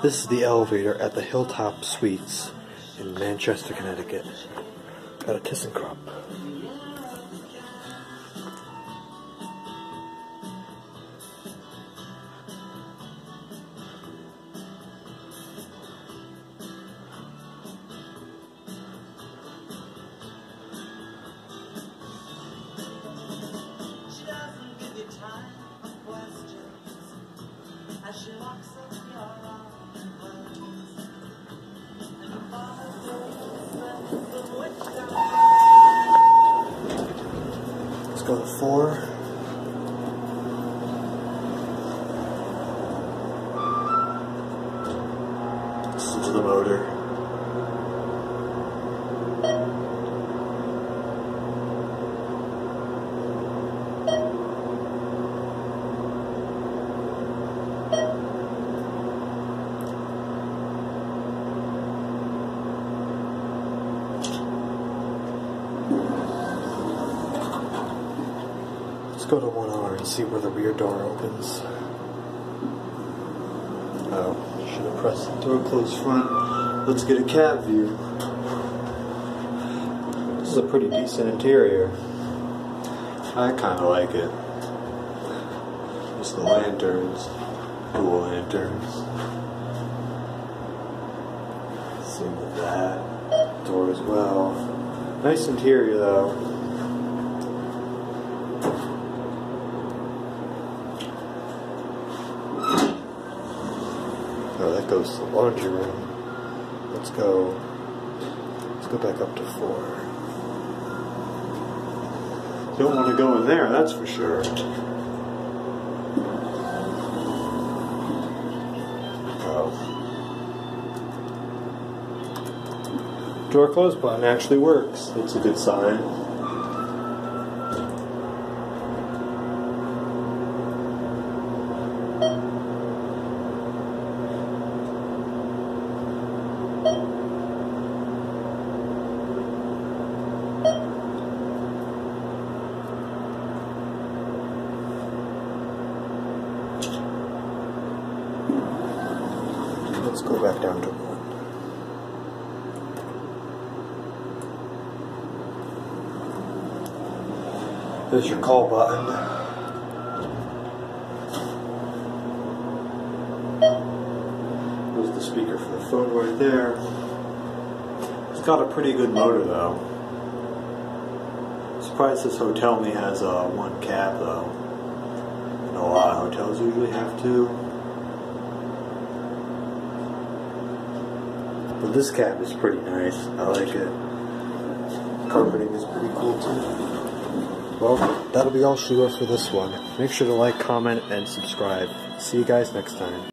This is the elevator at the Hilltop Suites in Manchester, Connecticut. Got a Thyssenkrupp. Let's go to 4. Listen to the motor. Let's go to 1R and see where the rear door opens. Oh, should have pressed the door close front. Let's get a cab view. This is a pretty decent interior. I kind of like it. Just the lanterns. Cool lanterns. Same with that. Door as well. Nice interior though. Oh, that goes to the laundry room. Let's go back up to 4. Don't want to go in there, that's for sure. Oh. Door close button actually works. That's a good sign. Let's go back down to 1. There's your call button. There's the speaker for the phone right there. It's got a pretty good motor though. Surprised this hotel only has one cab though. I know a lot of hotels usually have 2. But this cab is pretty nice. I like it. Carpeting is pretty cool too. Well, that'll be all she wrote for this one. Make sure to like, comment, and subscribe. See you guys next time.